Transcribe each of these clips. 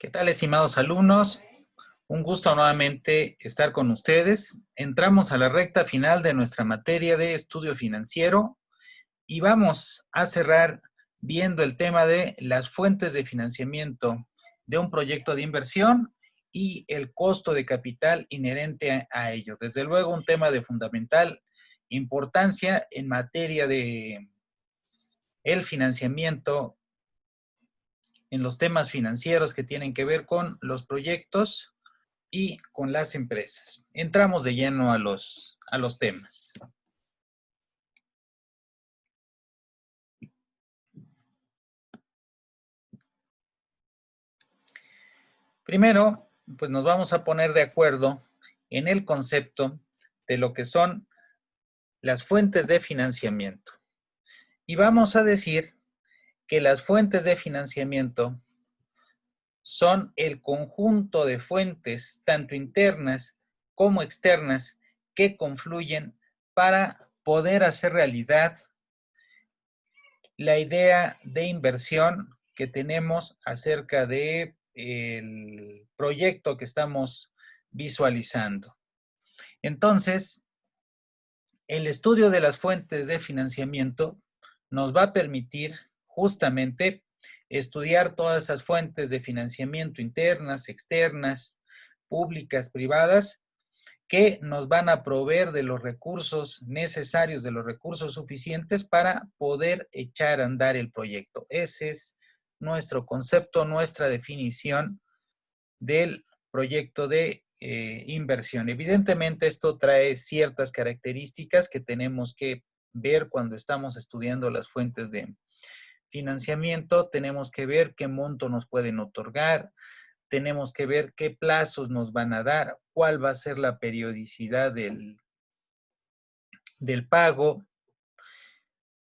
¿Qué tal, estimados alumnos? Un gusto nuevamente estar con ustedes. Entramos a la recta final de nuestra materia de estudio financiero y vamos a cerrar viendo el tema de las fuentes de financiamiento de un proyecto de inversión y el costo de capital inherente a ello. Desde luego, un tema de fundamental importancia en materia de el financiamiento en los temas financieros que tienen que ver con los proyectos y con las empresas. Entramos de lleno a los temas. Primero, pues nos vamos a poner de acuerdo en el concepto de lo que son las fuentes de financiamiento. Y vamos a decir que las fuentes de financiamiento son el conjunto de fuentes, tanto internas como externas, que confluyen para poder hacer realidad la idea de inversión que tenemos acerca de el proyecto que estamos visualizando. Entonces, el estudio de las fuentes de financiamiento nos va a permitir justamente estudiar todas esas fuentes de financiamiento internas, externas, públicas, privadas, que nos van a proveer de los recursos necesarios, de los recursos suficientes para poder echar a andar el proyecto. Ese es nuestro concepto, nuestra definición del proyecto de inversión. Evidentemente, esto trae ciertas características que tenemos que ver cuando estamos estudiando las fuentes de financiamiento. Tenemos que ver qué monto nos pueden otorgar, tenemos que ver qué plazos nos van a dar, cuál va a ser la periodicidad del pago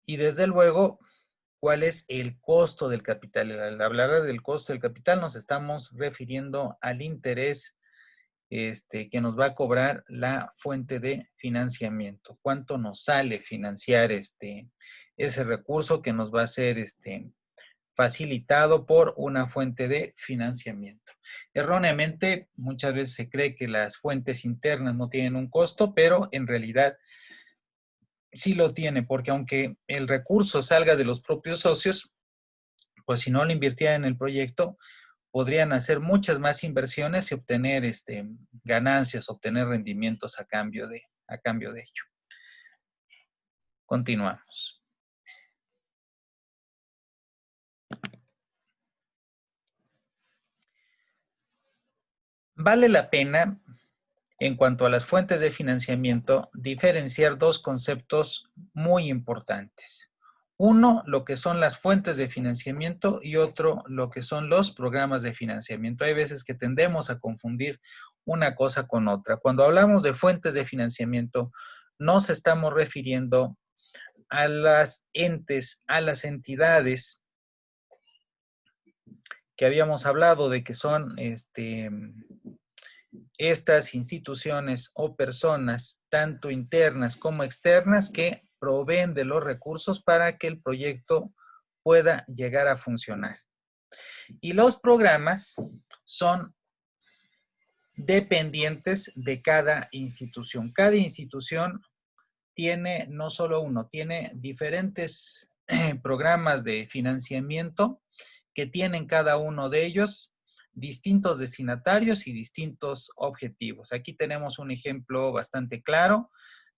y desde luego cuál es el costo del capital. Al hablar del costo del capital nos estamos refiriendo al interés que nos va a cobrar la fuente de financiamiento. ¿Cuánto nos sale financiar ese recurso que nos va a ser facilitado por una fuente de financiamiento? Erróneamente, muchas veces se cree que las fuentes internas no tienen un costo, pero en realidad sí lo tiene, porque aunque el recurso salga de los propios socios, pues si no lo invirtieran en el proyecto, podrían hacer muchas más inversiones y obtener ganancias, obtener rendimientos a cambio de ello. Continuamos. Vale la pena, en cuanto a las fuentes de financiamiento, diferenciar dos conceptos muy importantes. Uno, lo que son las fuentes de financiamiento y otro, lo que son los programas de financiamiento. Hay veces que tendemos a confundir una cosa con otra. Cuando hablamos de fuentes de financiamiento, nos estamos refiriendo a las entes, a las entidades que habíamos hablado de que son estas instituciones o personas, tanto internas como externas, que proveen de los recursos para que el proyecto pueda llegar a funcionar. Y los programas son dependientes de cada institución. Cada institución tiene no solo uno, tiene diferentes programas de financiamiento que tienen cada uno de ellos distintos destinatarios y distintos objetivos. Aquí tenemos un ejemplo bastante claro.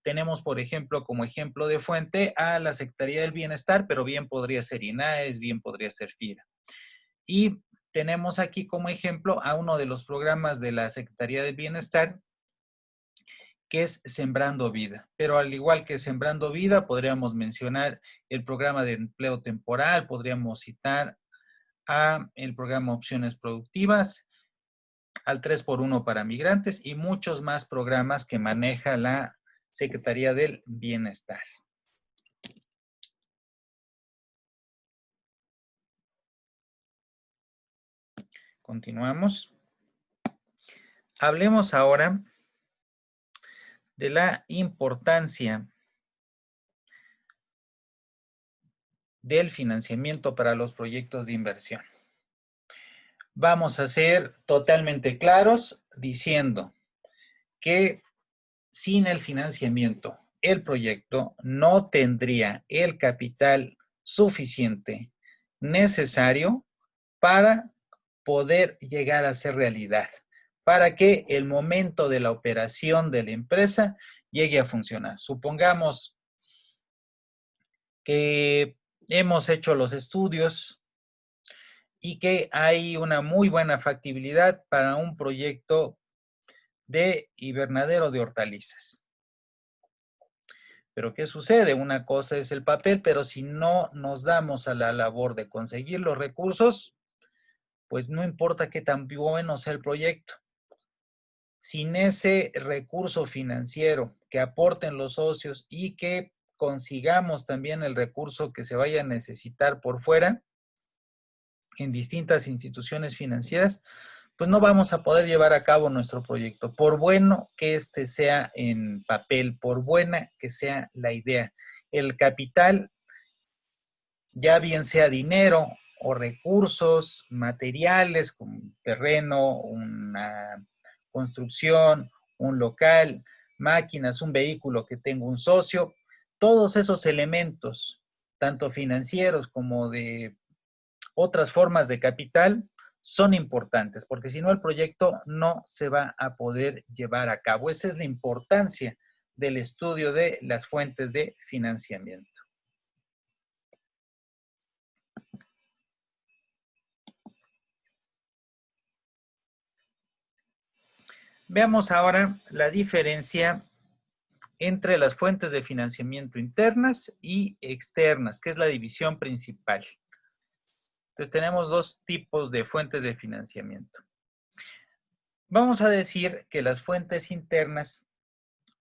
Tenemos, por ejemplo, como ejemplo de fuente a la Secretaría del Bienestar, pero bien podría ser INAES, bien podría ser FIRA. Y tenemos aquí como ejemplo a uno de los programas de la Secretaría del Bienestar, que es Sembrando Vida. Pero al igual que Sembrando Vida, podríamos mencionar el programa de empleo temporal, podríamos citar a el programa Opciones Productivas, al 3x1 para migrantes y muchos más programas que maneja la Secretaría del Bienestar. Continuamos. Hablemos ahora de la importancia del financiamiento para los proyectos de inversión. vamos a ser totalmente claros diciendo que sin el financiamiento, el proyecto no tendría el capital suficiente necesario para poder llegar a ser realidad, para que el momento de la operación de la empresa llegue a funcionar. Supongamos que hemos hecho los estudios y que hay una muy buena factibilidad para un proyecto de invernadero de hortalizas. Pero ¿qué sucede? Una cosa es el papel, pero si no nos damos a la labor de conseguir los recursos, pues no importa qué tan bueno sea el proyecto. Sin ese recurso financiero que aporten los socios y que consigamos también el recurso que se vaya a necesitar por fuera en distintas instituciones financieras, pues no vamos a poder llevar a cabo nuestro proyecto, por bueno que este sea en papel, por buena que sea la idea. El capital, ya bien sea dinero o recursos materiales como un terreno, una construcción, un local, máquinas, un vehículo que tenga un socio, todos esos elementos, tanto financieros como de otras formas de capital, son importantes, porque si no el proyecto no se va a poder llevar a cabo. Esa es la importancia del estudio de las fuentes de financiamiento. Veamos ahora la diferencia entre las fuentes de financiamiento internas y externas, que es la división principal. Entonces tenemos dos tipos de fuentes de financiamiento. Vamos a decir que las fuentes internas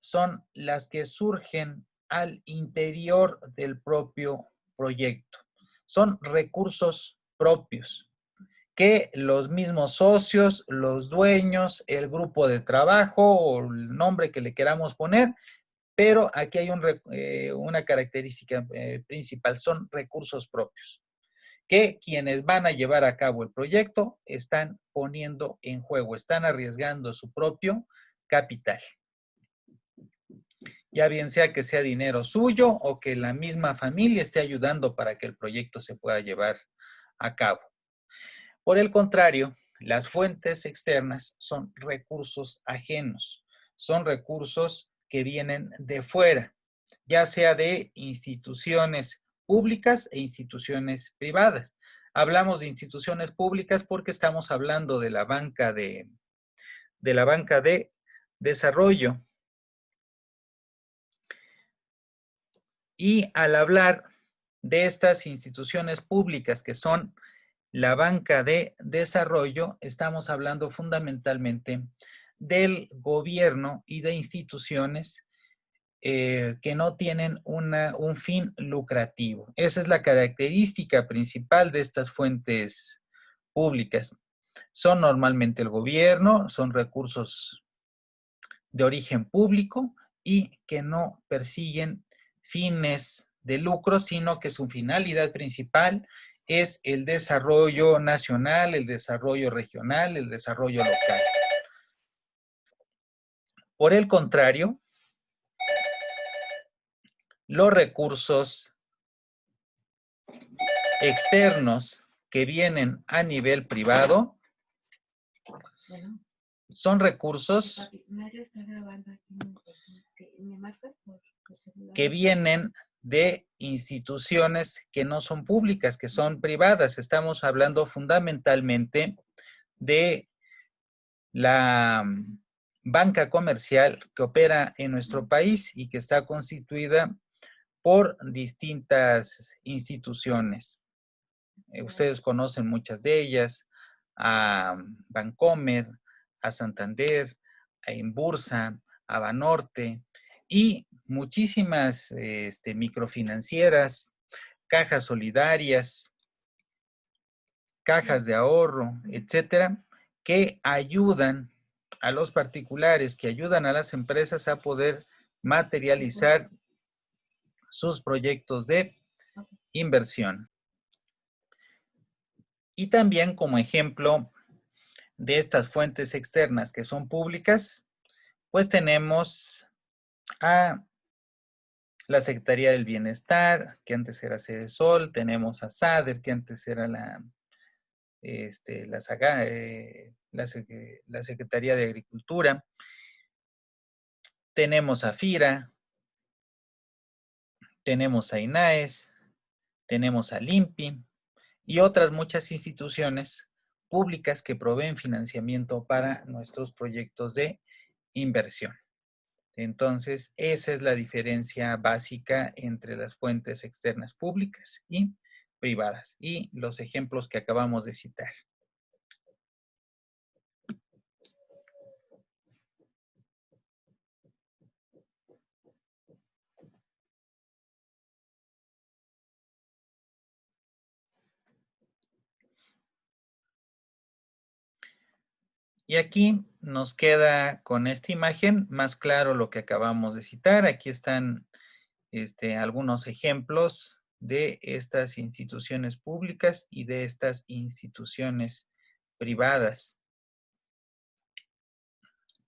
son las que surgen al interior del propio proyecto. Son recursos propios que los mismos socios, los dueños, el grupo de trabajo o el nombre que le queramos poner, pero aquí hay una característica principal, son recursos propios, que quienes van a llevar a cabo el proyecto están poniendo en juego, están arriesgando su propio capital. Ya bien sea que sea dinero suyo o que la misma familia esté ayudando para que el proyecto se pueda llevar a cabo. Por el contrario, las fuentes externas son recursos ajenos, son recursos que vienen de fuera, ya sea de instituciones públicas e instituciones privadas. Hablamos de instituciones públicas porque estamos hablando de la banca de desarrollo. Y al hablar de estas instituciones públicas que son la banca de desarrollo, estamos hablando fundamentalmente del gobierno y de instituciones que no tienen un fin lucrativo. Esa es la característica principal de estas fuentes públicas. Son normalmente el gobierno, son recursos de origen público y que no persiguen fines de lucro, sino que su finalidad principal es el desarrollo nacional, el desarrollo regional, el desarrollo local. Por el contrario, los recursos externos que vienen a nivel privado son recursos que vienen de instituciones que no son públicas, que son privadas. Estamos hablando fundamentalmente de la banca comercial que opera en nuestro país y que está constituida por distintas instituciones. Ustedes conocen muchas de ellas, a Bancomer, a Santander, a Inbursa, a Banorte y muchísimas microfinancieras, cajas solidarias, cajas de ahorro, etcétera, que ayudan a los particulares, que ayudan a las empresas a poder materializar sus proyectos de inversión. Y también como ejemplo de estas fuentes externas que son públicas, pues tenemos a la Secretaría del Bienestar, que antes era Sedesol, tenemos a SADER, que antes era la Secretaría de Agricultura, tenemos a FIRA, tenemos a INAES, tenemos al INPI y otras muchas instituciones públicas que proveen financiamiento para nuestros proyectos de inversión. Entonces, esa es la diferencia básica entre las fuentes externas públicas y privadas y los ejemplos que acabamos de citar. Y aquí nos queda con esta imagen más claro lo que acabamos de citar. Aquí están algunos ejemplos de estas instituciones públicas y de estas instituciones privadas,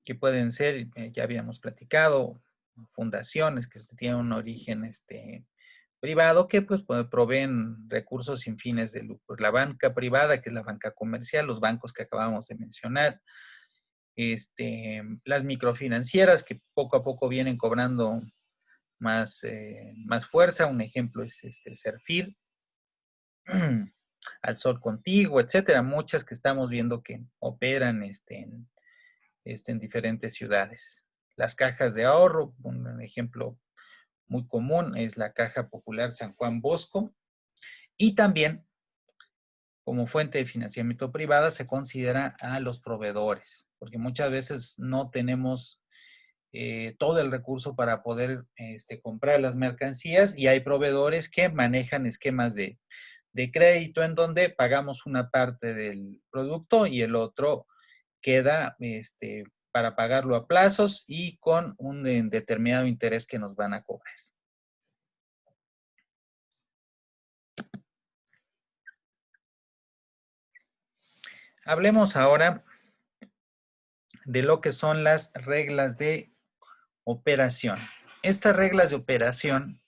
que pueden ser, ya habíamos platicado, fundaciones que tienen un origen privado, que pues proveen recursos sin fines de lucro. La banca privada, que es la banca comercial, los bancos que acabamos de mencionar, las microfinancieras que poco a poco vienen cobrando más fuerza. Un ejemplo es Serfir, Al Sol Contigo, etcétera. Muchas que estamos viendo que operan en diferentes ciudades. Las cajas de ahorro, un ejemplo muy común es la Caja Popular San Juan Bosco. Y también, como fuente de financiamiento privada, se considera a los proveedores, porque muchas veces no tenemos todo el recurso para poder comprar las mercancías, y hay proveedores que manejan esquemas de crédito en donde pagamos una parte del producto y el otro queda para pagarlo a plazos y con un determinado interés que nos van a cobrar. Hablemos ahora de lo que son las reglas de operación. Estas reglas de operación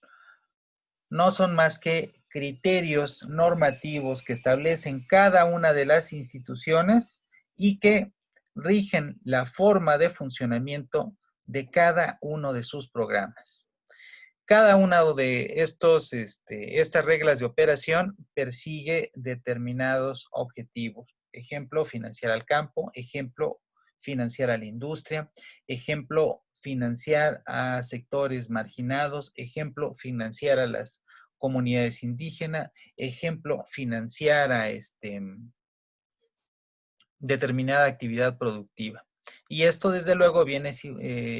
no son más que criterios normativos que establecen cada una de las instituciones y que rigen la forma de funcionamiento de cada uno de sus programas. Cada una de estas reglas de operación persigue determinados objetivos. Ejemplo, financiar al campo. Ejemplo, financiar a la industria. Ejemplo, financiar a sectores marginados. Ejemplo, financiar a las comunidades indígenas. Ejemplo, financiar a determinada actividad productiva. Y esto, desde luego, viene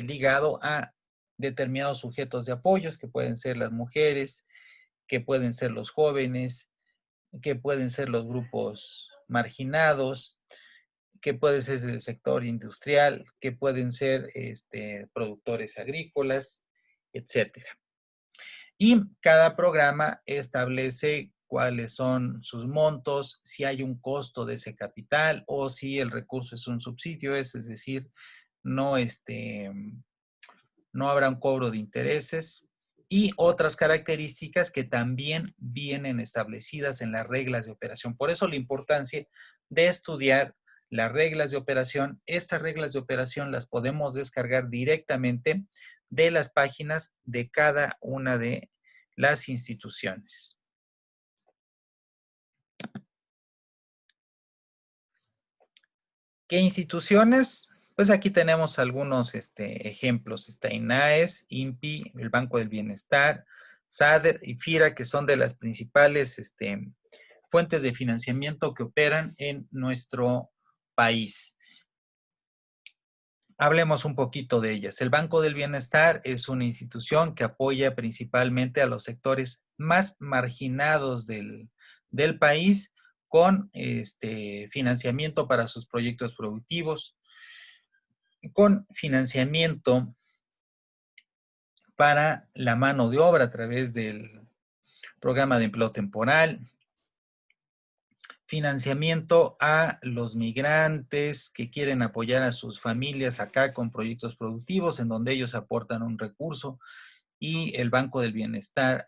ligado a determinados sujetos de apoyos, que pueden ser las mujeres, que pueden ser los jóvenes, que pueden ser los grupos marginados, que puede ser el sector industrial, que pueden ser productores agrícolas, etcétera. Y cada programa establece cuáles son sus montos, si hay un costo de ese capital o si el recurso es un subsidio, es decir, no, no habrá un cobro de intereses, y otras características que también vienen establecidas en las reglas de operación. Por eso la importancia de estudiar las reglas de operación. Estas reglas de operación las podemos descargar directamente de las páginas de cada una de las instituciones. ¿Qué instituciones? Pues aquí tenemos algunos ejemplos. Está INAES, INPI, el Banco del Bienestar, SADER y FIRA, que son de las principales fuentes de financiamiento que operan en nuestro país. Hablemos un poquito de ellas. El Banco del Bienestar es una institución que apoya principalmente a los sectores más marginados del país con financiamiento para sus proyectos productivos, con financiamiento para la mano de obra a través del programa de empleo temporal, financiamiento a los migrantes que quieren apoyar a sus familias acá con proyectos productivos en donde ellos aportan un recurso y el Banco del Bienestar,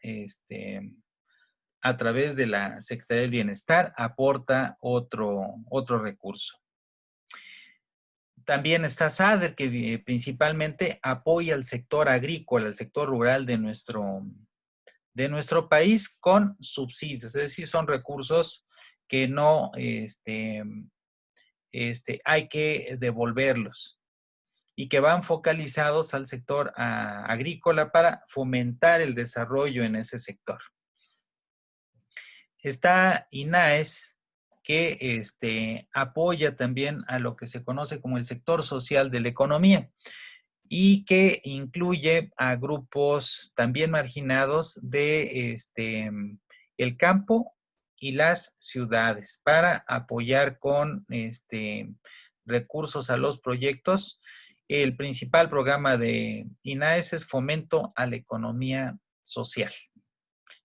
a través de la Secretaría del Bienestar, aporta otro recurso. También está SADER, que principalmente apoya al sector agrícola, al sector rural de nuestro país con subsidios, es decir, son recursos que no hay que devolverlos y que van focalizados al sector agrícola para fomentar el desarrollo en ese sector. Está INAES, que apoya también a lo que se conoce como el sector social de la economía y que incluye a grupos también marginados de el campo y las ciudades para apoyar con recursos a los proyectos. El principal programa de INAES es Fomento a la Economía Social.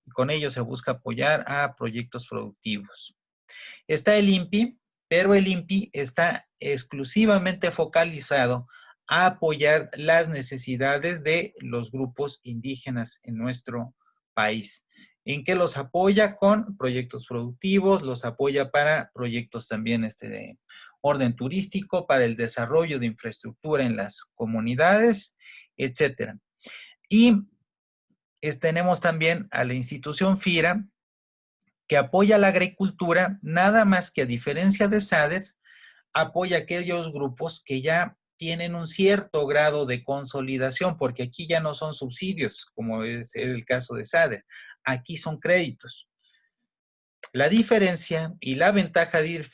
Y con ello se busca apoyar a proyectos productivos. Está el INPI, pero el INPI está exclusivamente focalizado a apoyar las necesidades de los grupos indígenas en nuestro país. ¿En qué los apoya? Con proyectos productivos, los apoya para proyectos también de orden turístico, para el desarrollo de infraestructura en las comunidades, etcétera. Y tenemos también a la institución FIRA, que apoya la agricultura, nada más que a diferencia de SADER, apoya a aquellos grupos que ya tienen un cierto grado de consolidación, porque aquí ya no son subsidios, como es el caso de SADER, aquí son créditos. La diferencia y la ventaja de ir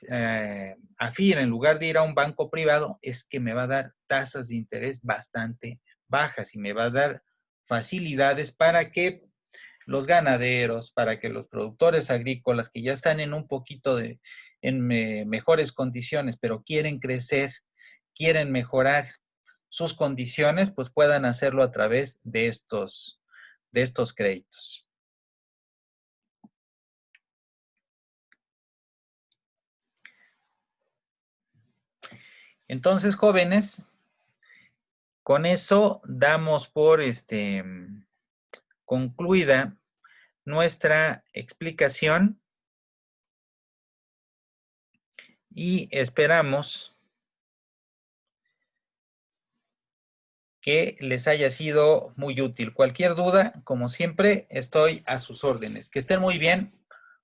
a FIRA en lugar de ir a un banco privado es que me va a dar tasas de interés bastante bajas y me va a dar facilidades para que los ganaderos, para que los productores agrícolas que ya están en un poquito mejores condiciones, pero quieren crecer, quieren mejorar sus condiciones, pues puedan hacerlo a través de estos créditos. Entonces, jóvenes, con eso damos por concluida nuestra explicación y esperamos que les haya sido muy útil. Cualquier duda, como siempre, estoy a sus órdenes. Que estén muy bien.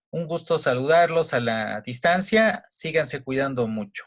Un gusto saludarlos a la distancia. Síganse cuidando mucho.